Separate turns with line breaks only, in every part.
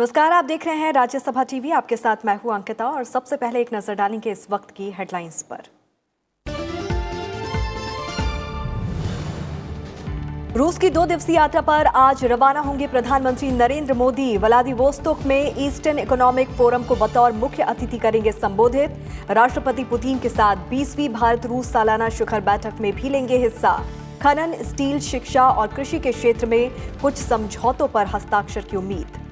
नमस्कार, आप देख रहे हैं राज्यसभा टीवी। आपके साथ मैं हूं अंकिता और सबसे पहले एक नजर डालेंगे इस वक्त की हेडलाइंस पर। रूस की 2 दिवसीय यात्रा पर आज रवाना होंगे प्रधानमंत्री नरेंद्र मोदी। व्लादिवोस्तोक में ईस्टर्न इकोनॉमिक फोरम को बतौर मुख्य अतिथि करेंगे संबोधित। राष्ट्रपति पुतिन के साथ 20वीं भारत रूस सालाना शिखर बैठक में भी लेंगे हिस्सा। खनन, स्टील, शिक्षा और कृषि के क्षेत्र में कुछ समझौतों पर हस्ताक्षर की उम्मीद।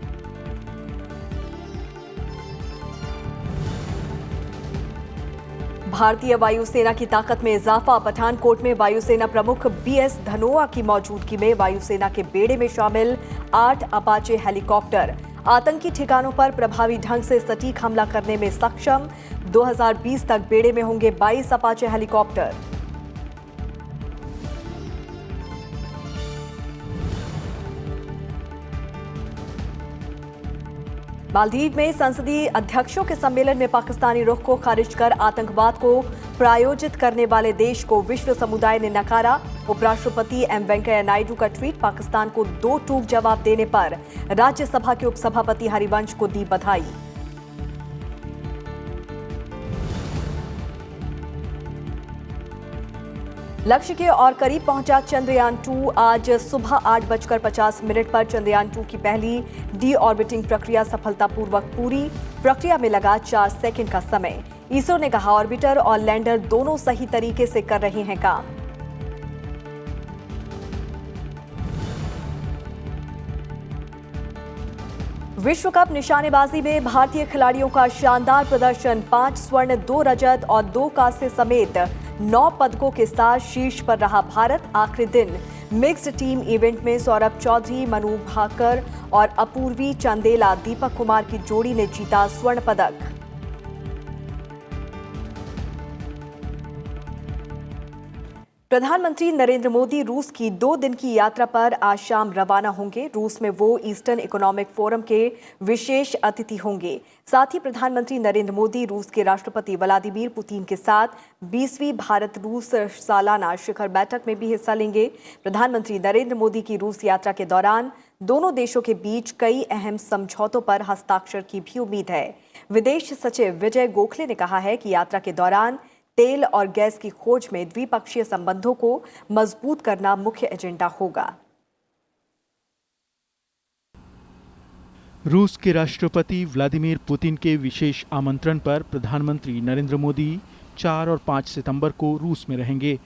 भारतीय वायुसेना की ताकत में इजाफा। पठानकोट में वायुसेना प्रमुख BS धनोआ की मौजूदगी में वायुसेना के बेड़े में शामिल 8 अपाचे हेलीकॉप्टर आतंकी ठिकानों पर प्रभावी ढंग से सटीक हमला करने में सक्षम। 2020 तक बेड़े में होंगे 22 अपाचे हेलीकॉप्टर। मालदीव में संसदीय अध्यक्षों के सम्मेलन में पाकिस्तानी रुख को खारिज कर आतंकवाद को प्रायोजित करने वाले देश को विश्व समुदाय ने नकारा। उपराष्ट्रपति M वेंकैया नायडू का ट्वीट। पाकिस्तान को 2 टूक जवाब देने पर राज्यसभा के उपसभापति हरिवंश को दी बधाई। लक्ष्य के और करीब पहुंचा चंद्रयान 2। आज सुबह 8:50 पर चंद्रयान 2 की पहली डी-ऑर्बिटिंग प्रक्रिया सफलतापूर्वक पूरी। प्रक्रिया में लगा 4 सेकंड का समय। इसरो ने कहा, ऑर्बिटर और लैंडर दोनों सही तरीके से कर रहे हैं काम। विश्व कप निशानेबाजी में भारतीय खिलाड़ियों का शानदार प्रदर्शन। 5 स्वर्ण, 2 रजत और 2 कांस्य समेत 9 पदकों के साथ शीर्ष पर रहा भारत। आखिरी दिन मिक्स्ड टीम इवेंट में सौरभ चौधरी, मनु भाकर और अपूर्वी चंदेला दीपक कुमार की जोड़ी ने जीता स्वर्ण पदक। प्रधानमंत्री नरेंद्र मोदी रूस की 2 दिन की यात्रा पर आज शाम रवाना होंगे। रूस में वो ईस्टर्न इकोनॉमिक फोरम के विशेष अतिथि होंगे। साथ ही प्रधानमंत्री नरेंद्र मोदी रूस के राष्ट्रपति व्लादिमीर पुतिन के साथ 20वीं भारत रूस सालाना शिखर बैठक में भी हिस्सा लेंगे। प्रधानमंत्री नरेंद्र मोदी की रूस यात्रा के दौरान दोनों देशों के बीच कई अहम समझौतों पर हस्ताक्षर की भी उम्मीद है। विदेश सचिव विजय गोखले ने कहा है कि यात्रा के दौरान तेल और गैस की खोज में द्विपक्षीय संबंधों को मजबूत करना मुख्य एजेंडा होगा।
रूस के राष्ट्रपति व्लादिमीर पुतिन के विशेष आमंत्रण पर प्रधानमंत्री नरेंद्र मोदी 4 और 5 सितंबर को रूस में रहेंगे।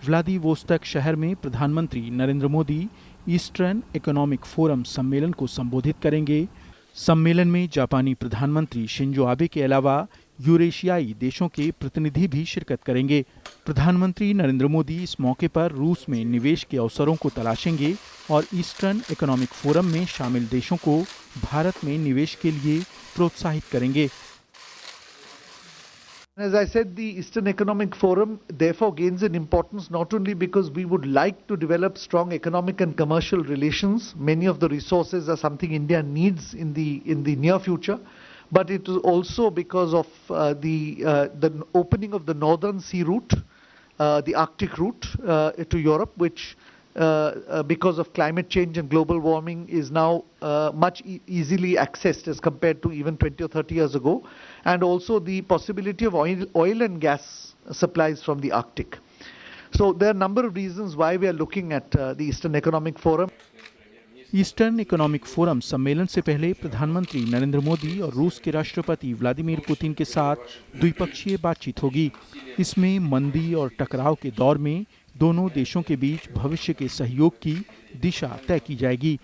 व्लादिवोस्तोक शहर में प्रधानमंत्री Narendra Modi eastern economic forum सम्मेलन को संबोधित करेंगे। सम्मेलन में जापानी प्रधानमंत्री शिंजो आबे के अलावा यूरेशियाई देशों के प्रतिनिधि भी शिरकत करेंगे। प्रधानमंत्री नरेंद्र मोदी इस मौके पर रूस में निवेश के अवसरों को तलाशेंगे और ईस्टर्न इकोनॉमिक फोरम में शामिल देशों को भारत में निवेश के लिए प्रोत्साहित करेंगे।
As I said, the Eastern Economic Forum therefore gains in importance not only because we would like to develop strong economic and commercial relations. Many of the resources are something India needs in the near future. But it is also because of the opening of the northern sea route, the Arctic route to Europe, which because of climate change and global warming is now much easily accessed as compared to even 20 or 30 years ago, and also the possibility of oil and gas supplies from the Arctic. So there are a number of reasons why we are looking at the Eastern Economic Forum.
Eastern economic forum सम्मेलन से पहले प्रधानमंत्री नरेंद्र मोदी और रूस के राष्ट्रपति Vladimir Putin के साथ द्विपक्षीय बातचीत होगी। इसमें मंदी और टकराव के दौर में दोनों देशों के बीच भविष्य के सहयोग की दिशा तय की जाएगी।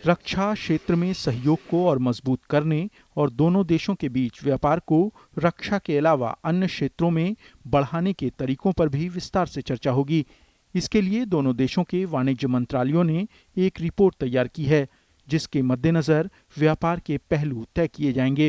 रक्षा क्षेत्र में सहयोग को और मजबूत करने और दोनों देशों के बीच व्यापार को रक्षा के अलावा अन्य क्षेत्रों में बढ़ाने के तरीकों पर भी विस्तार से चर्चा होगी। इसके लिए दोनों देशों के वाणिज्य मंत्रालयों ने एक रिपोर्ट तैयार की है, जिसके मद्देनजर व्यापार के पहलू तय किए जाएंगे।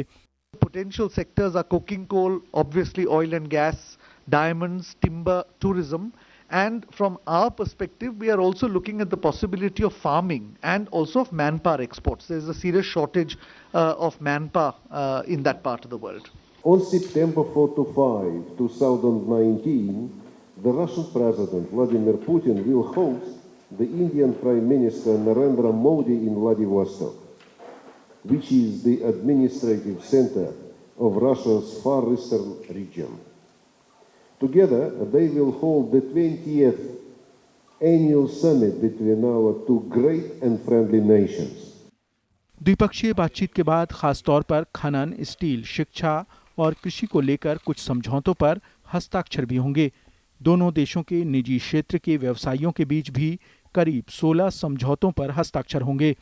Potential sectors are coking coal, obviously oil and gas, diamonds, timber, tourism, and from our perspective, we are also looking at the possibility of farming and also of manpower exports. There is a serious shortage of manpower in that part of the world.
On September 4 to 5, 2019, the Russian President Vladimir Putin will host the Indian Prime Minister Narendra Modi in Vladivostok. which is the administrative center of Russia's far eastern region. Together, they will hold the 20th annual summit between our two great and friendly nations.
द्विपक्षीय बातचीत के बाद खासतौर पर खनन, steel, शिक्षा और कृषि को लेकर कुछ समझौतों पर हस्ताक्षर भी होंगे। दोनों देशों के निजी क्षेत्र के व्यवसायियों के बीच भी करीब 16 समझौतों पर हस्ताक्षर होंगे।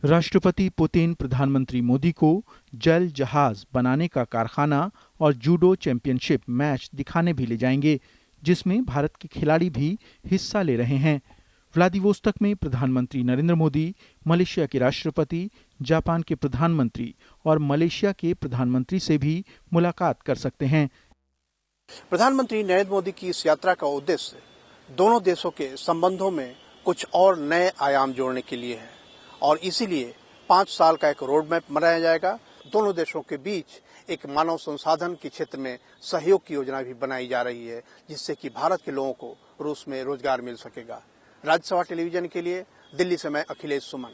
राष्ट्रपति पुतिन प्रधानमंत्री मोदी को जल जहाज बनाने का कारखाना और जूडो चैंपियनशिप मैच दिखाने भी ले जाएंगे, जिसमें भारत के खिलाड़ी भी हिस्सा ले रहे हैं। व्लादिवोस्तोक में प्रधानमंत्री नरेंद्र मोदी, मलेशिया के राष्ट्रपति, जापान के प्रधानमंत्री और मलेशिया के प्रधानमंत्री से भी मुलाकात कर सकते हैं।
प्रधानमंत्री नरेंद्र मोदी की इस यात्रा का उद्देश्य दोनों देशों के संबंधों में कुछ और नए आयाम जोड़ने के लिए है और इसीलिए 5 साल का एक रोड मैप बनाया जाएगा। दोनों देशों के बीच एक मानव संसाधन के क्षेत्र में सहयोग की योजना भी बनाई जा रही है, जिससे कि भारत के लोगों को रूस में रोजगार मिल सकेगा। राज्यसभा टेलीविजन के लिए दिल्ली से मैं अखिलेश सुमन।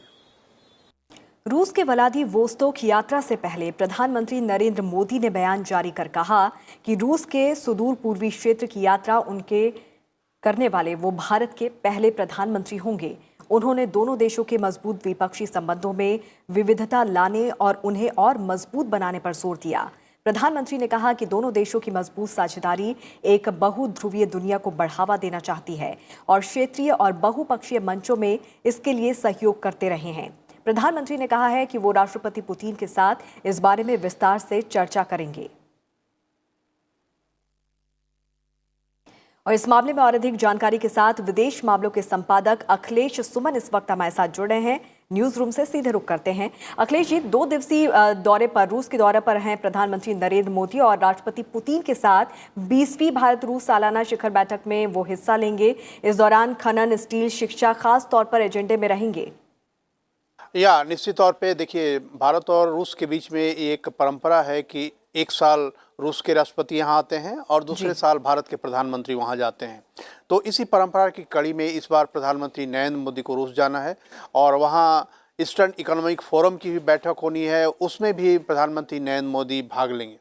रूस के व्लादिवोस्तोक यात्रा से पहले प्रधानमंत्री नरेंद्र मोदी ने बयान जारी कर कहा कि रूस के सुदूर पूर्वी क्षेत्र की यात्रा उनके करने वाले वो भारत के पहले प्रधानमंत्री होंगे। उन्होंने दोनों देशों के मजबूत द्विपक्षीय संबंधों में विविधता लाने और उन्हें और मजबूत बनाने पर जोर दिया। प्रधानमंत्री ने कहा कि दोनों देशों की मजबूत साझेदारी एक बहुध्रुवीय दुनिया को बढ़ावा देना चाहती है और क्षेत्रीय और बहुपक्षीय मंचों में इसके लिए सहयोग करते रहे हैं। प्रधानमंत्री ने कहा है कि वो राष्ट्रपति पुतिन के साथ इस बारे में विस्तार से चर्चा करेंगे। और इस मामले में और अधिक जानकारी के साथ विदेश मामलों के संपादक अखिलेश सुमन इस वक्त हमारे साथ जुड़े हैं। न्यूज रूम से सीधे रुख करते हैं। अखिलेश जी, 2 दिवसीय दौरे पर, रूस के दौरे पर हैं प्रधानमंत्री नरेंद्र मोदी और राष्ट्रपति पुतिन के साथ 20वीं भारत रूस सालाना शिखर बैठक में वो हिस्सा लेंगे। इस दौरान खनन, स्टील, शिक्षा खास तौर पर एजेंडे में रहेंगे।
या निश्चित तौर पे देखिए, भारत और रूस के बीच में एक परंपरा है कि एक साल रूस के राष्ट्रपति यहाँ आते हैं और दूसरे साल भारत के प्रधानमंत्री वहाँ जाते हैं। तो इसी परंपरा की कड़ी में इस बार प्रधानमंत्री नरेंद्र मोदी को रूस जाना है और वहाँ ईस्टर्न इकोनॉमिक फोरम की भी बैठक होनी है, उसमें भी प्रधानमंत्री नरेंद्र मोदी भाग लेंगे।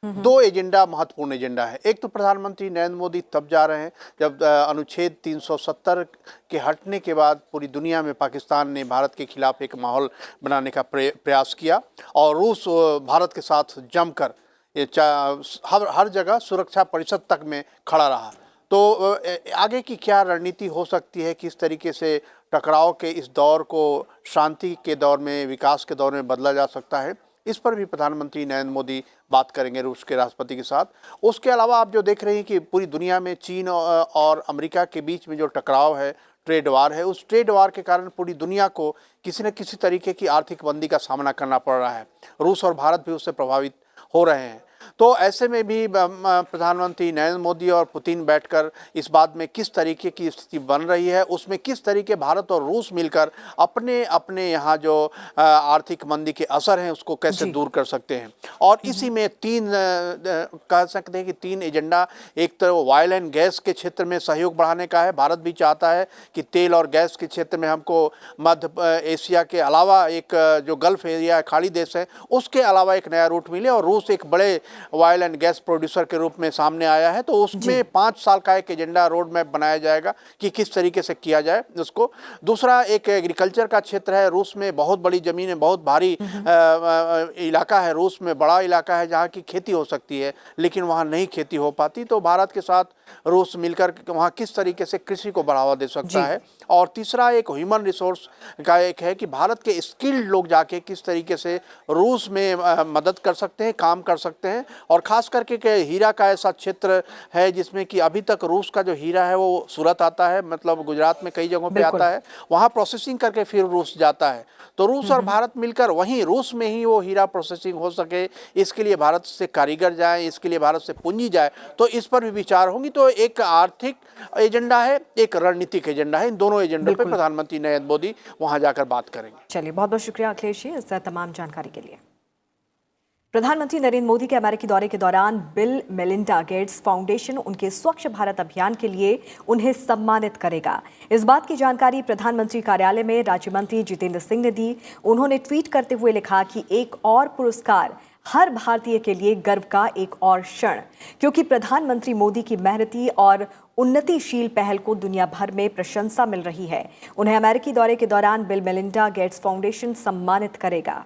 2 एजेंडा महत्वपूर्ण एजेंडा है। एक तो प्रधानमंत्री नरेंद्र मोदी तब जा रहे हैं जब अनुच्छेद 370 के हटने के बाद पूरी दुनिया में पाकिस्तान ने भारत के खिलाफ एक माहौल बनाने का प्रयास किया और रूस भारत के साथ जमकर हर जगह सुरक्षा परिषद तक में खड़ा रहा। तो आगे की क्या रणनीति हो सकती है, किस तरीके से टकराव के इस दौर को शांति के दौर में, विकास के दौर में बदला जा सकता है, इस पर भी प्रधानमंत्री नरेंद्र मोदी बात करेंगे रूस के राष्ट्रपति के साथ। उसके अलावा आप जो देख रहे हैं कि पूरी दुनिया में चीन और अमेरिका के बीच में जो टकराव है, ट्रेड वार है, उस ट्रेड वार के कारण पूरी दुनिया को किसी न किसी तरीके की आर्थिक मंदी का सामना करना पड़ रहा है। रूस और भारत भी उससे प्रभावित हो रहे हैं। तो ऐसे में भी प्रधानमंत्री नरेंद्र मोदी और पुतिन बैठकर इस बात में किस तरीके की स्थिति बन रही है, उसमें किस तरीके भारत और रूस मिलकर अपने अपने यहाँ जो आर्थिक मंदी के असर हैं उसको कैसे दूर कर सकते हैं। और इसी में 3 कह सकते हैं कि 3 एजेंडा। एक तो ऑयल एंड गैस के क्षेत्र में सहयोग बढ़ाने का है। भारत भी चाहता है कि तेल और गैस के क्षेत्र में हमको मध्य एशिया के अलावा एक जो गल्फ एरिया खाड़ी देश है उसके अलावा एक नया रूट मिले, और रूस एक बड़े ऑयल एंड गैस प्रोड्यूसर के रूप में सामने आया है। तो उसमें 5 साल का एक एजेंडा रोड मैप बनाया जाएगा कि किस तरीके से किया जाए उसको। दूसरा एक एग्रीकल्चर का क्षेत्र है। रूस में बहुत बड़ी जमीन है, बहुत भारी इलाका है, रूस में बड़ा इलाका है जहाँ की खेती हो सकती है लेकिन वहाँ नहीं खेती हो पाती। तो भारत के साथ रूस मिलकर वहाँ किस तरीके से कृषि को बढ़ावा दे सकता है। और तीसरा एक ह्यूमन रिसोर्स का एक है कि भारत के स्किल्ड लोग जाके किस तरीके से रूस में मदद कर सकते हैं, काम कर सकते हैं। और ख़ास करके हीरा का ऐसा क्षेत्र है जिसमें कि अभी तक रूस का जो हीरा है वो सूरत आता है, मतलब गुजरात में कई जगहों पे आता है, वहाँ प्रोसेसिंग करके फिर रूस जाता है। तो रूस और भारत मिलकर वहीं रूस में ही वो हीरा प्रोसेसिंग हो सके, इसके लिए भारत से कारीगर जाए, इसके लिए भारत से पूंजी जाए, तो इस पर भी विचार होंगी। तो एक आर्थिक एजेंडा है, एक रणनीतिक एजेंडा है। इन दोनों एजेंडों पर प्रधानमंत्री नरेंद्र मोदी वहाँ जाकर बात करेंगे।
चलिए, बहुत बहुत शुक्रिया अखिलेश जी इस तमाम जानकारी के लिए। प्रधानमंत्री नरेंद्र मोदी के अमेरिकी दौरे के दौरान बिल मेलिंडा गेट्स फाउंडेशन उनके स्वच्छ भारत अभियान के लिए उन्हें सम्मानित करेगा। इस बात की जानकारी प्रधानमंत्री कार्यालय में राज्य मंत्री जितेंद्र सिंह ने दी। उन्होंने ट्वीट करते हुए लिखा कि एक और पुरस्कार हर भारतीय के लिए गर्व का एक और क्षण, क्योंकि प्रधानमंत्री मोदी की मेहनती और उन्नतिशील पहल को दुनिया भर में प्रशंसा मिल रही है। उन्हें अमेरिकी दौरे के दौरान बिल मेलिंडा गेट्स फाउंडेशन सम्मानित करेगा।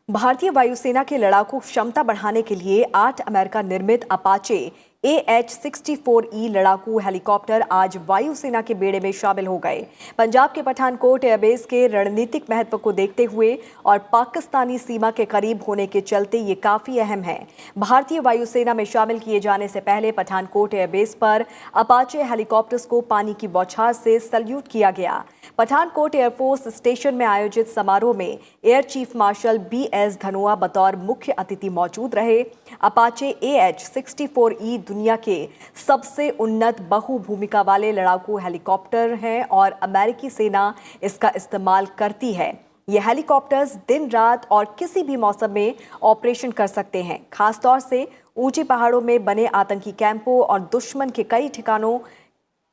भारतीय वायुसेना के लड़ाकू क्षमता बढ़ाने के लिए 8 अमेरिका निर्मित अपाचे AH-64E लड़ाकू हेलीकॉप्टर आज वायुसेना के बेड़े में शामिल हो गए। पंजाब के पठानकोट एयरबेस के रणनीतिक महत्व को देखते हुए और पाकिस्तानी सीमा के करीब होने के चलते ये काफी अहम है। भारतीय वायुसेना में शामिल किए जाने से पहले पठानकोट एयरबेस पर अपाचे हेलीकॉप्टर्स को पानी की बौछार से सल्यूट किया गया। पठानकोट एयरफोर्स स्टेशन में आयोजित समारोह में air chief marshal BS Dhanoa बतौर मुख्य अतिथि मौजूद रहे। अपाचे AH-64E दुनिया के सबसे उन्नत बहुभूमिका वाले लड़ाकू हेलीकॉप्टर हैं और अमेरिकी सेना इसका इस्तेमाल करती है। ये हेलीकॉप्टर्स दिन रात और किसी भी मौसम में ऑपरेशन कर सकते हैं। खासतौर से ऊंचे पहाड़ों में बने आतंकी कैंपों और दुश्मन के कई ठिकानों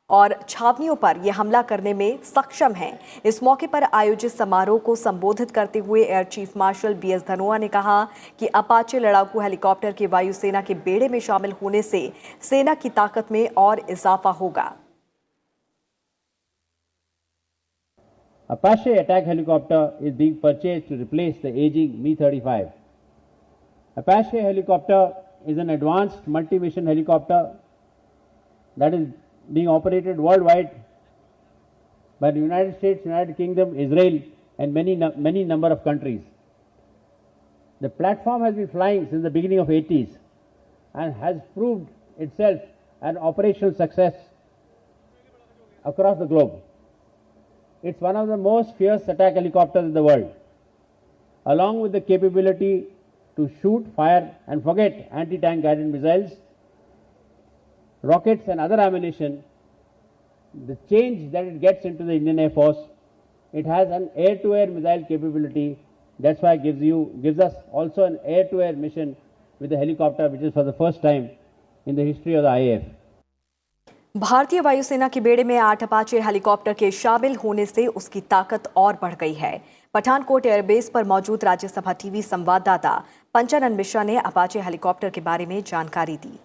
और छावनियों पर यह हमला करने में सक्षम हैं। इस मौके पर आयोजित समारोह को संबोधित करते हुए air chief marshal BS Dhanoa ने कहा कि अपाचे लड़ाकू हेलीकॉप्टर के वायुसेना के बेड़े में शामिल होने से सेना की ताकत में और इजाफा होगा।
Apache attack helicopter is being purchased to replace the aging Mi-35. Apache helicopter is an advanced multi-mission helicopter that is being operated worldwide by the United States, United Kingdom, Israel and many number of countries. The platform has been flying since the beginning of 80s and has proved itself an operational success across the globe. It's one of the most fierce attack helicopters in the world, along with the capability to shoot, fire and forget anti-tank guided missiles, rockets and other ammunition. The change that it gets into the Indian Air Force, it has an air-to-air missile capability. That's why it gives us also an air-to-air mission with a helicopter, which is for the first time in the history of the IAF.
भारतीय वायुसेना के बेड़े में 8 Apache helicopter के शामिल होने से उसकी ताकत और बढ़ गई है। पठानकोट एयरबेस पर मौजूद राज्यसभा टीवी संवाददाता पंचानन मिश्रा ने अपाचे हेलीकॉप्टर के बारे में जानकारी दी।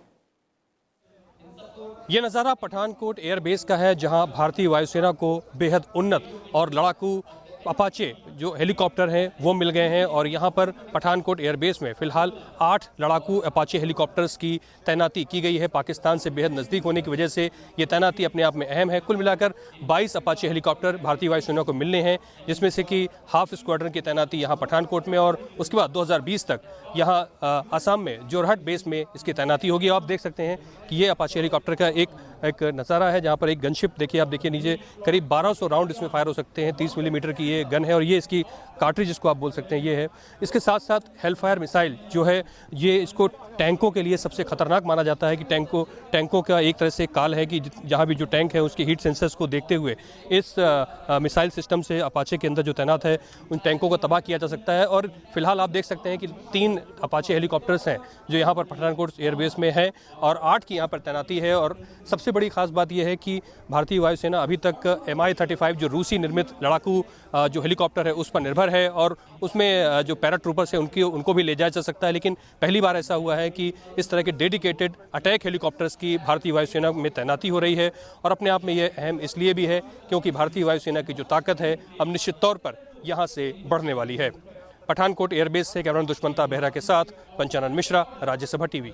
ये नज़ारा पठानकोट एयरबेस का है, जहां भारतीय वायुसेना को बेहद उन्नत और लड़ाकू अपाचे जो हेलीकॉप्टर हैं वो मिल गए हैं और यहाँ पर पठानकोट एयरबेस में फ़िलहाल 8 लड़ाकू अपाचे हेलीकॉप्टर्स की तैनाती की गई है। पाकिस्तान से बेहद नज़दीक होने की वजह से ये तैनाती अपने आप में अहम है। कुल मिलाकर 22 अपाचे हेलीकॉप्टर भारतीय वायुसेना को मिलने हैं, जिसमें से कि हाफ स्क्वाड्रन की तैनाती यहाँ पठानकोट में और उसके बाद 2020 तक यहाँ असम में जोरहट बेस में इसकी तैनाती होगी। आप देख सकते हैं कि ये अपाचे हेलीकॉप्टर का एक नज़ारा है, जहाँ पर एक गनशिप देखिए, आप देखिए नीचे करीब 1200 राउंड इसमें फायर हो सकते हैं। 30 मिलीमीटर की ये गन है और ये इसकी कार्ट्रिज जिसको आप बोल सकते हैं ये है। इसके साथ साथ हेलफायर मिसाइल जो है ये इसको टैंकों के लिए सबसे खतरनाक माना जाता है कि टैंकों का एक तरह से काल है कि जहाँ भी जो टैंक है उसकी हीट सेंसर्स को देखते हुए इस मिसाइल सिस्टम से अपाचे के अंदर जो तैनात है उन टैंकों को तबाह किया जा सकता है। और फिलहाल आप देख सकते हैं कि 3 अपाचे हेलीकॉप्टर्स हैं जो यहाँ पर पठानकोट एयरबेस में है और 8 की यहाँ पर तैनाती है। और सबसे बड़ी खास बात यह है कि भारतीय वायुसेना अभी तक Mi-35 जो रूसी निर्मित लड़ाकू जो हेलीकॉप्टर है उस पर निर्भर है और उसमें जो पैराट्रूपर्स हैं उनको भी ले जाया जा सकता है। लेकिन पहली बार ऐसा हुआ है कि इस तरह के डेडिकेटेड अटैक हेलीकॉप्टर्स की भारतीय वायुसेना में तैनाती हो रही है और अपने आप में यह अहम इसलिए भी है क्योंकि भारतीय वायुसेना की जो ताकत है अब निश्चित तौर पर यहाँ से बढ़ने वाली है। पठानकोट एयरबेस से कैमरामैन दुष्मंता बेहरा के साथ Panchanan Mishra, Rajya Sabha TV.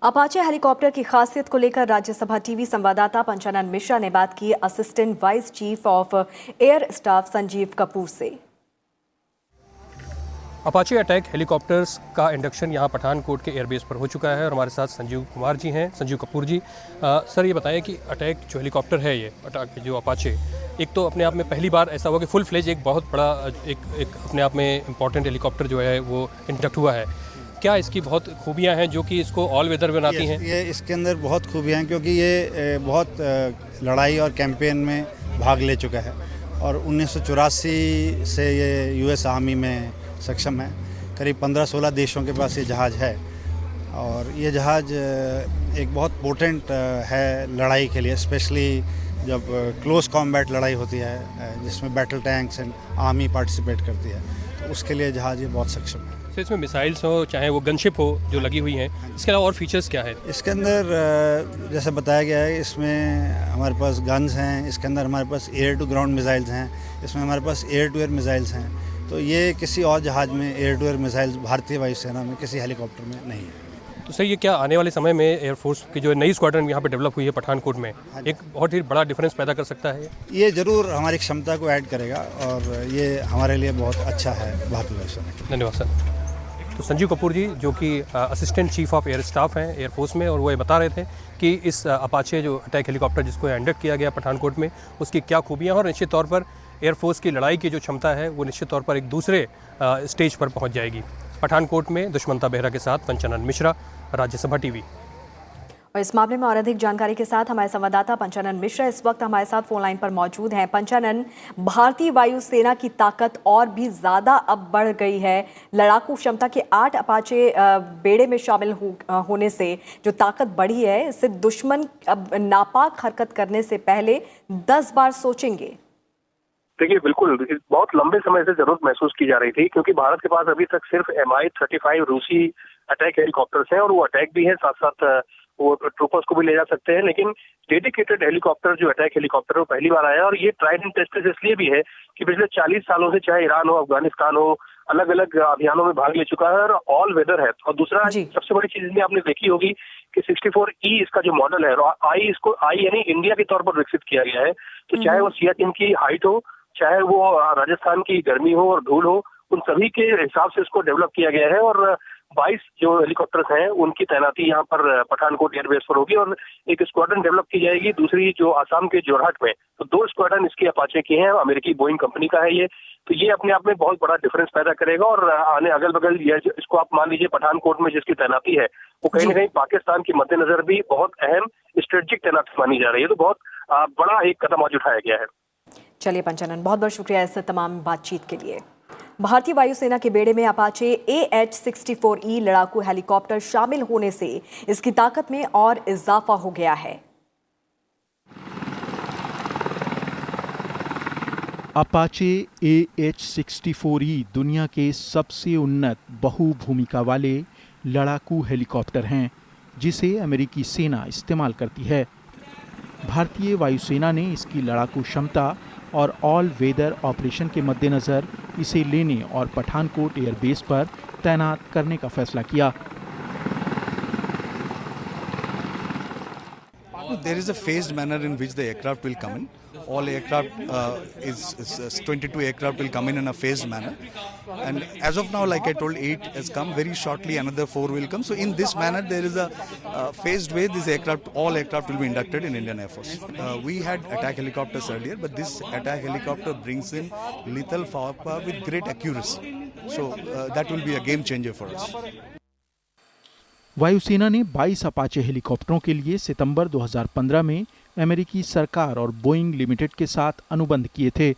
Apache helicopter की खासियत को लेकर राज्यसभा टीवी संवाददाता पंचानन मिश्रा ने बात की assistant vice chief of air staff Sanjeev Kapoor से।
अपाचे अटैक हेलीकॉप्टर्स का इंडक्शन यहाँ पठानकोट के एयरबेस पर हो चुका है और हमारे साथ संजीव कुमार जी हैं, संजीव कपूर जी। सर ये बताइए कि अटैक जो हेलीकॉप्टर है ये अटैक जो अपाचे, एक तो अपने आप में पहली बार ऐसा हुआ कि फुल फ्लेज एक बहुत बड़ा एक अपने आप में इम्पॉर्टेंट हेलीकॉप्टर जो है वो इंडक्ट हुआ है। क्या इसकी बहुत खूबियां हैं जो कि इसको ऑल वेदर बनाती हैं?
ये इसके अंदर बहुत खूबियां हैं क्योंकि ये बहुत लड़ाई और कैंपेन में भाग ले चुका है और 1984 से ये यूएस आर्मी में सक्षम है। करीब 15-16 देशों के पास ये जहाज़ है और ये जहाज़ एक बहुत पोटेंट है लड़ाई के लिए, स्पेशली जब क्लोज कॉम्बैट लड़ाई होती है जिसमें battle tanks and army participate करती है, तो उसके लिए जहाज़ ये बहुत सक्षम है।
तो इसमें मिसाइल्स हो चाहे वो गनशिप हो जो लगी हुई हैं, इसके अलावा और फीचर्स क्या है?
इसके अंदर जैसे बताया गया है, इसमें हमारे पास गन्स हैं, इसके अंदर हमारे पास एयर टू ग्राउंड मिसाइल्स हैं, इसमें हमारे पास एयर टू एयर मिसाइल्स हैं। तो ये किसी और जहाज़ में एयर टू एयर मिसाइल्स भारतीय वायुसेना में किसी हेलीकॉप्टर में नहीं है।
तो सर ये क्या आने वाले समय में एयरफोर्स की जो नई स्क्वाड्रन यहाँ पे डेवलप हुई है पठानकोट में, एक बहुत ही बड़ा डिफरेंस पैदा कर सकता है?
ये ज़रूर हमारी क्षमता को ऐड करेगा और ये हमारे लिए बहुत अच्छा है भारतीय वायुसेना।
धन्यवाद सर। तो संजीव कपूर जी जो कि assistant chief of air staff हैं एयरफोर्स में, और वो ये बता रहे थे कि इस अपाचे जो अटैक हेलीकॉप्टर जिसको इंडक्ट किया गया पठानकोट में, उसकी क्या खूबियाँ हैं और निश्चित तौर पर एयरफोर्स की लड़ाई की जो क्षमता है वो निश्चित तौर पर एक दूसरे स्टेज पर पहुँच जाएगी। पठानकोट में दुष्मंता बेहरा के साथ पंचानन मिश्रा, राज्यसभा टीवी।
और इस मामले में और अधिक जानकारी के साथ हमारे संवाददाता पंचानन मिश्रा इस वक्त हमारे साथ फोन लाइन पर मौजूद हैं। पंचानन, भारतीय वायुसेना की ताकत और भी ज्यादा अब बढ़ गई है। लड़ाकू क्षमता के 8 अपाचे बेड़े में शामिल होने से जो ताकत बढ़ी है, इससे दुश्मन अब नापाक हरकत करने से पहले 10 बार सोचेंगे।
देखिए, बिल्कुल बहुत लंबे समय से जरूरत महसूस की जा रही थी, क्योंकि भारत के पास अभी तक सिर्फ Mi-35 रूसी अटैक हेलीकॉप्टर्स हैं और वो अटैक भी है, साथ साथ वो ट्रूपर्स को भी ले जा सकते हैं। लेकिन डेडिकेटेड हेलीकॉप्टर जो अटैक हेलीकॉप्टर है वो पहली बार आया, और ये ट्राइड एंड टेस्टेड इसलिए भी है कि पिछले 40 सालों से चाहे ईरान हो, अफगानिस्तान हो, अलग अलग अभियानों में भाग ले चुका है और ऑल वेदर है। और दूसरा सबसे बड़ी चीज इसमें आपने देखी होगी कि 64E इसका जो मॉडल है, इसको आई यानी इंडिया के तौर पर विकसित किया गया है। तो चाहे वो सियाचिन की हाइट हो, चाहे वो राजस्थान की गर्मी हो और धूल हो, उन सभी के हिसाब से इसको डेवलप किया गया है। और 22 जो हेलीकॉप्टर्स हैं उनकी तैनाती यहाँ पर पठानकोट एयरबेस पर होगी और एक स्क्वाड्रन डेवलप की जाएगी, दूसरी जो आसाम के जोरहाट में। तो 2 स्क्वाड्रन इसके अपाचे के हैं, अमेरिकी बोइंग कंपनी का है ये। तो ये अपने आप में बहुत बड़ा डिफरेंस पैदा करेगा और आने अगल बगल इसको आप मान लीजिए पठानकोट में जिसकी तैनाती है वो कहीं ना कहीं पाकिस्तान के मद्देनजर भी बहुत अहम स्ट्रेटेजिक तैनाती मानी जा रही है। तो बहुत बड़ा एक कदम आज उठाया गया है।
चलिए पंचानन, बहुत बहुत शुक्रिया इस तमाम बातचीत के लिए। भारतीय वायुसेना के बेड़े में अपाचे AH-64E लड़ाकू हेलीकॉप्टर शामिल होने से इसकी ताकत में और इजाफा हो गया है।
अपाचे AH-64E दुनिया के सबसे उन्नत बहुभूमिका वाले लड़ाकू हेलीकॉप्टर हैं, जिसे अमेरिकी सेना इस्तेमाल करती है। भारतीय वायुसेना ने इसकी लड़ाकू क्षमता और ऑल वेदर ऑपरेशन के मद्देनजर इसे लेने और पठानकोट एयरबेस पर तैनात करने का फैसला किया।
There is a phased manner in which the aircraft will come in. All aircraft is 22 aircraft will come in a phased manner. And as of now, like I told, 8 has come. Very shortly, another 4 will come. So in this manner, there is a phased way. This aircraft, all aircraft will be inducted in Indian Air Force. We had attack helicopters earlier, but this attack helicopter brings in lethal firepower with great accuracy. So that will be a game changer for us.
वायुसेना ने 22 Apache हेलीकॉप्टरों के लिए सितंबर 2015 में अमेरिकी सरकार और Boeing limited के साथ अनुबंध किए थे।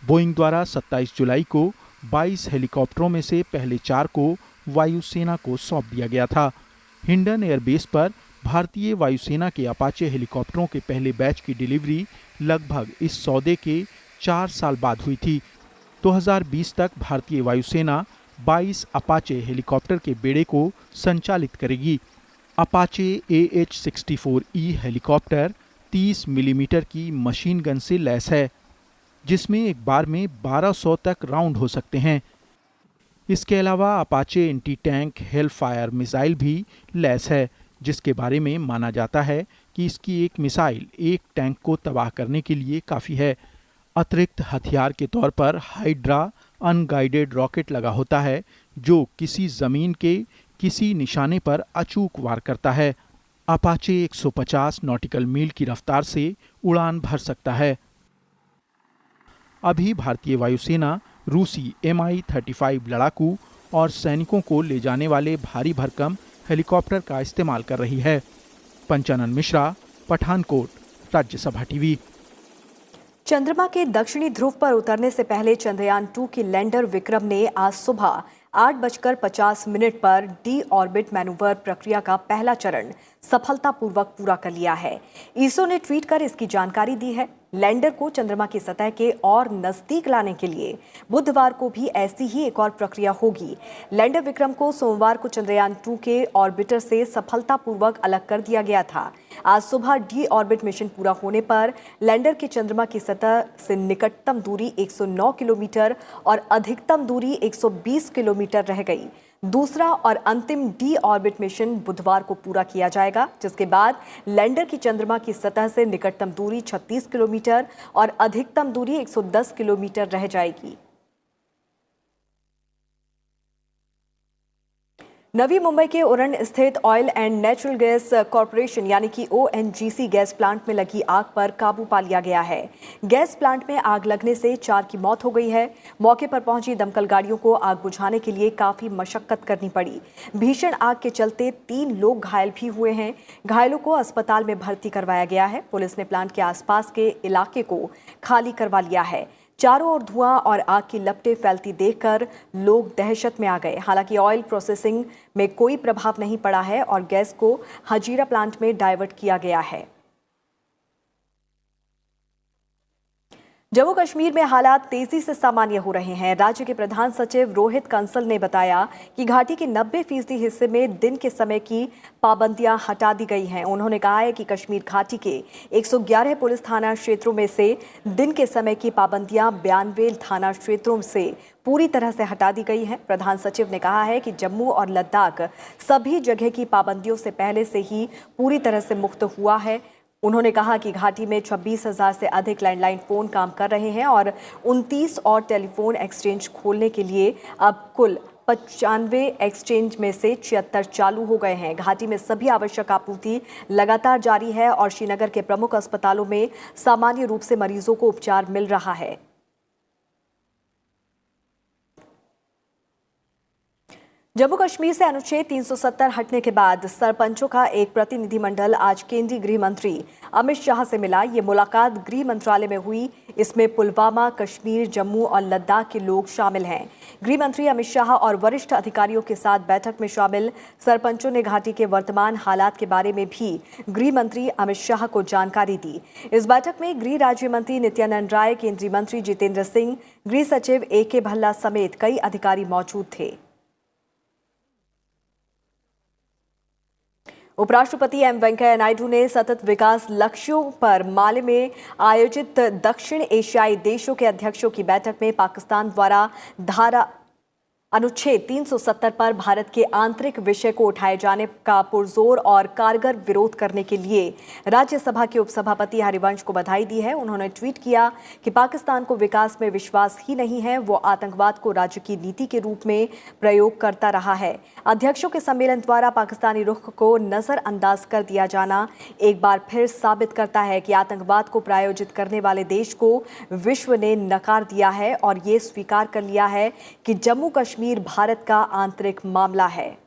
बोइंग द्वारा 27 जुलाई को 22 हेलीकॉप्टरों में से पहले 4 को वायुसेना को सौंप दिया गया था। हिंडन एयरबेस पर भारतीय वायुसेना के अपाचे हेलीकॉप्टरों के पहले बैच की डिलीवरी लगभग इस सौदे के 4 साल बाद हुई थी। 2020 तक भारतीय वायुसेना 22 अपाचे हेलीकॉप्टर के बेड़े को संचालित करेगी। अपाचे AH-64E हेलीकॉप्टर 30 मिलीमीटर की मशीन गन से लैस है, जिसमें एक बार में 1200 तक राउंड हो सकते हैं। इसके अलावा Apache anti tank Hellfire missile भी लैस है, जिसके बारे में माना जाता है कि इसकी एक मिसाइल एक टैंक को तबाह करने के लिए काफ़ी है। अतिरिक्त हथियार के तौर पर हाइड्रा अनगाइडेड रॉकेट लगा होता है, जो किसी जमीन के किसी निशाने पर अचूक वार करता है। अपाचे 150 नॉटिकल मील की रफ्तार से उड़ान भर सकता है। अभी भारतीय वायुसेना रूसी Mi-35 लड़ाकू और सैनिकों को ले जाने वाले भारी भरकम हेलीकॉप्टर का इस्तेमाल कर रही है। पंचानन मिश्रा, पठानकोट, राज्यसभा टीवी।
चंद्रमा के दक्षिणी ध्रुव पर उतरने से पहले चंद्रयान 2 की लैंडर विक्रम ने आज सुबह 8:50 पर डी ऑर्बिट मैनूवर प्रक्रिया का पहला चरण सफलतापूर्वक पूरा कर लिया है। इसरो ने ट्वीट कर इसकी जानकारी दी है। लैंडर को चंद्रमा की सतह के और नजदीक लाने के लिए बुधवार को भी ऐसी ही एक और प्रक्रिया होगी। लैंडर विक्रम को सोमवार को चंद्रयान 2 के ऑर्बिटर से सफलतापूर्वक अलग कर दिया गया था। आज सुबह डी ऑर्बिट मिशन पूरा होने पर लैंडर की चंद्रमा की सतह से निकटतम दूरी 109 किलोमीटर और अधिकतम दूरी 120 किलोमीटर रह गई। दूसरा और अंतिम डी ऑर्बिट मिशन बुधवार को पूरा किया जाएगा, जिसके बाद लैंडर की चंद्रमा की सतह से निकटतम दूरी 36 किलोमीटर और अधिकतम दूरी 110 किलोमीटर रह जाएगी। नवी मुंबई के उरण स्थित oil and natural gas corporation यानी कि ONGC गैस प्लांट में लगी आग पर काबू पा लिया गया है। गैस प्लांट में आग लगने से 4 की मौत हो गई है। मौके पर पहुंची दमकल गाड़ियों को आग बुझाने के लिए काफी मशक्कत करनी पड़ी। भीषण आग के चलते 3 लोग घायल भी हुए हैं। घायलों को अस्पताल में भर्ती करवाया गया है। पुलिस ने प्लांट के आसपास के इलाके को खाली करवा लिया है। चारों ओर धुआं और आग की लपटें फैलती देखकर लोग दहशत में आ गए। हालांकि ऑयल प्रोसेसिंग में कोई प्रभाव नहीं पड़ा है और गैस को हजीरा प्लांट में डाइवर्ट किया गया है। जम्मू कश्मीर में हालात तेजी से सामान्य हो रहे हैं। राज्य के प्रधान सचिव रोहित कंसल ने बताया कि घाटी के 90% हिस्से में दिन के समय की पाबंदियां हटा दी गई हैं। उन्होंने कहा है कि कश्मीर घाटी के 111 पुलिस थाना क्षेत्रों में से दिन के समय की पाबंदियां 92 थाना क्षेत्रों से पूरी तरह से हटा दी गई हैं। प्रधान सचिव ने कहा है कि जम्मू और लद्दाख सभी जगह की पाबंदियों से पहले से ही पूरी तरह से मुक्त हुआ है। उन्होंने कहा कि घाटी में 26,000 से अधिक लैंडलाइन फोन काम कर रहे हैं और 29 और टेलीफोन एक्सचेंज खोलने के लिए अब कुल 95 एक्सचेंज में से 76 चालू हो गए हैं। घाटी में सभी आवश्यक आपूर्ति लगातार जारी है और श्रीनगर के प्रमुख अस्पतालों में सामान्य रूप से मरीजों को उपचार मिल रहा है। जम्मू कश्मीर से अनुच्छेद 370 हटने के बाद सरपंचों का एक प्रतिनिधिमंडल आज केंद्रीय गृह मंत्री अमित शाह से मिला। ये मुलाकात गृह मंत्रालय में हुई। इसमें पुलवामा, कश्मीर, जम्मू और लद्दाख के लोग शामिल हैं। गृह मंत्री अमित शाह और वरिष्ठ अधिकारियों के साथ बैठक में शामिल सरपंचों ने घाटी के वर्तमान हालात के बारे में भी गृह मंत्री अमित शाह को जानकारी दी। इस बैठक में गृह राज्य मंत्री नित्यानंद राय, केंद्रीय मंत्री जितेंद्र सिंह, गृह सचिव AK भल्ला समेत कई अधिकारी मौजूद थे। उपराष्ट्रपति M वेंकैया नायडू ने सतत विकास लक्ष्यों पर माले में आयोजित दक्षिण एशियाई देशों के अध्यक्षों की बैठक में पाकिस्तान द्वारा अनुच्छेद 370 पर भारत के आंतरिक विषय को उठाए जाने का पुरजोर और कारगर विरोध करने के लिए राज्यसभा के उपसभापति हरिवंश को बधाई दी है। उन्होंने ट्वीट किया कि पाकिस्तान को विकास में विश्वास ही नहीं है, वो आतंकवाद को राज्य की नीति के रूप में प्रयोग करता रहा है। अध्यक्षों के सम्मेलन द्वारा पाकिस्तानी रुख को नजरअंदाज कर दिया जाना एक बार फिर साबित करता है कि आतंकवाद को प्रायोजित करने वाले देश को विश्व ने नकार दिया है और ये स्वीकार कर लिया है कि जम्मू कश्मीर भारत का आंतरिक मामला है।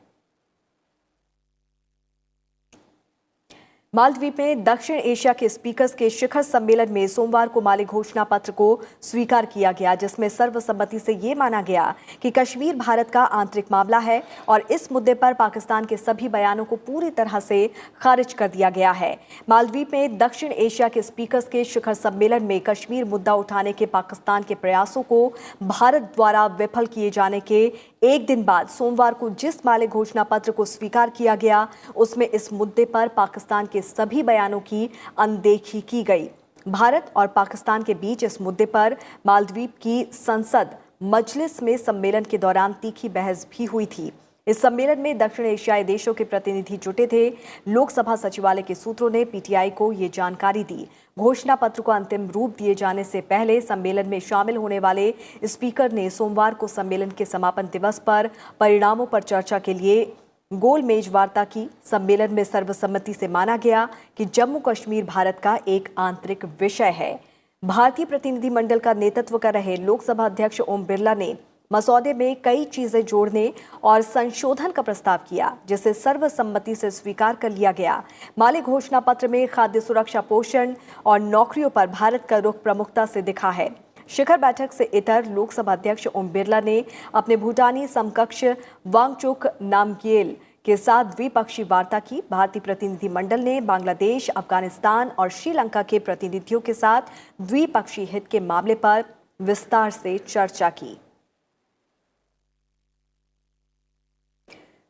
मालदीव में दक्षिण एशिया के स्पीकर्स के शिखर सम्मेलन में सोमवार को माले घोषणा पत्र को स्वीकार किया गया, जिसमें सर्वसम्मति से ये माना गया कि कश्मीर भारत का आंतरिक मामला है और इस मुद्दे पर पाकिस्तान के सभी बयानों को पूरी तरह से खारिज कर दिया गया है। मालदीव में दक्षिण एशिया के स्पीकर्स के शिखर सम्मेलन में कश्मीर मुद्दा उठाने के पाकिस्तान के प्रयासों को भारत द्वारा विफल किए जाने के एक दिन बाद सोमवार को जिस माले घोषणा पत्र को स्वीकार किया गया, उसमें इस मुद्दे पर पाकिस्तान के सभी बयानों की अनदेखी की गई। भारत और पाकिस्तान के बीच इस मुद्दे पर मालदीव की संसद मजलिस में सम्मेलन के दौरान तीखी बहस भी हुई थी। इस सम्मेलन में दक्षिण एशियाई देशों के प्रतिनिधि जुटे थे। लोकसभा सचिवालय के सूत्रों ने PTI को ये जानकारी दी। घोषणा पत्र को अंतिम रूप दिए जाने से पहले सम्मेलन में शामिल होने वाले स्पीकर ने सोमवार को सम्मेलन के समापन दिवस पर परिणामों पर चर्चा के लिए गोल मेज वार्ता की। सम्मेलन में सर्वसम्मति से माना गया कि जम्मू कश्मीर भारत का एक आंतरिक विषय है। भारतीय प्रतिनिधिमंडल का नेतृत्व कर रहे लोकसभा अध्यक्ष ओम बिरला ने मसौदे में कई चीजें जोड़ने और संशोधन का प्रस्ताव किया, जिसे सर्वसम्मति से स्वीकार कर लिया गया। माली घोषणा पत्र में खाद्य सुरक्षा, पोषण और नौकरियों पर भारत का रुख प्रमुखता से दिखा है। शिखर बैठक से इतर लोकसभा अध्यक्ष ओम बिरला ने अपने भूटानी समकक्ष वांगचुक नामग्येल के साथ द्विपक्षीय वार्ता की। भारतीय प्रतिनिधि मंडल ने बांग्लादेश, अफगानिस्तान और श्रीलंका के प्रतिनिधियों के साथ द्विपक्षीय हित के मामले पर विस्तार से चर्चा की।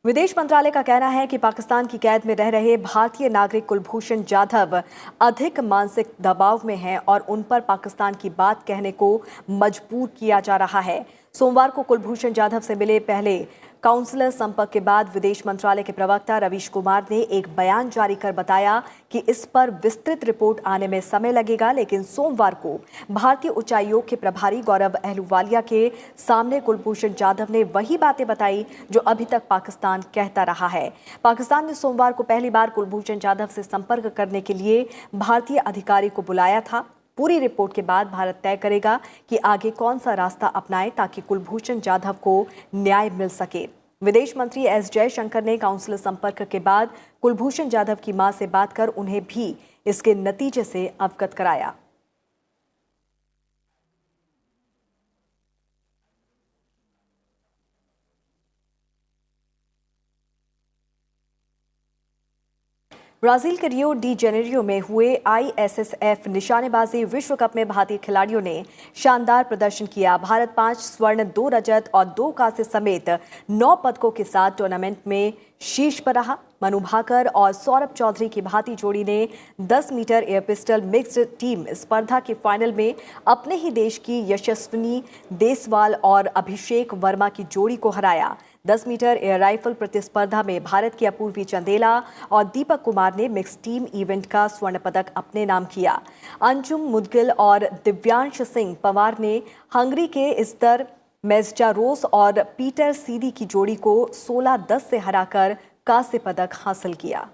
विदेश मंत्रालय का कहना है कि पाकिस्तान की कैद में रह रहे भारतीय नागरिक कुलभूषण जाधव अधिक मानसिक दबाव में हैं और उन पर पाकिस्तान की बात कहने को मजबूर किया जा रहा है। सोमवार को कुलभूषण जाधव से मिले पहले काउंसलर संपर्क के बाद विदेश मंत्रालय के प्रवक्ता रवीश कुमार ने एक बयान जारी कर बताया कि इस पर विस्तृत रिपोर्ट आने में समय लगेगा, लेकिन सोमवार को भारतीय उच्चायोग के प्रभारी गौरव अहलूवालिया के सामने कुलभूषण जाधव ने वही बातें बताई जो अभी तक पाकिस्तान कहता रहा है। पाकिस्तान ने सोमवार को पहली बार कुलभूषण जाधव से संपर्क करने के लिए भारतीय अधिकारी को बुलाया था। पूरी रिपोर्ट के बाद भारत तय करेगा कि आगे कौन सा रास्ता अपनाए ताकि कुलभूषण जाधव को न्याय मिल सके। विदेश मंत्री एस जयशंकर ने काउंसलर संपर्क के बाद कुलभूषण जाधव की मां से बात कर उन्हें भी इसके नतीजे से अवगत कराया। ब्राजील के रियो डी जेनेरियो में हुए ISSF निशानेबाजी विश्व कप में भारतीय खिलाड़ियों ने शानदार प्रदर्शन किया। भारत 5 स्वर्ण, 2 रजत और 2 कांस्य समेत 9 पदकों के साथ टूर्नामेंट में शीर्ष पर रहा। मनु भाकर और सौरभ चौधरी की भारतीय जोड़ी ने 10 metre air pistol mixed team स्पर्धा के फाइनल में अपने ही देश की यशस्विनी देसवाल और अभिषेक वर्मा की जोड़ी को हराया। 10 मीटर एयर राइफल प्रतिस्पर्धा में भारत की अपूर्वी चंदेला और दीपक कुमार ने मिक्स टीम इवेंट का स्वर्ण पदक अपने नाम किया। अंजुम मुदगिल और दिव्यांश सिंह पवार ने हंगरी के इस्तर मेज़जारोस और पीटर सीदी की जोड़ी को 16-10 से हराकर कांस्य पदक हासिल किया।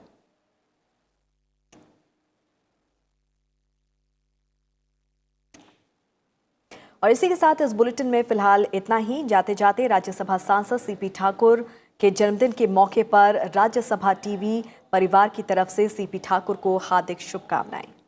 और इसी के साथ इस बुलेटिन में फिलहाल इतना ही। जाते जाते राज्यसभा सांसद सीपी ठाकुर के जन्मदिन के मौके पर राज्यसभा टीवी परिवार की तरफ से सीपी ठाकुर को हार्दिक शुभकामनाएं।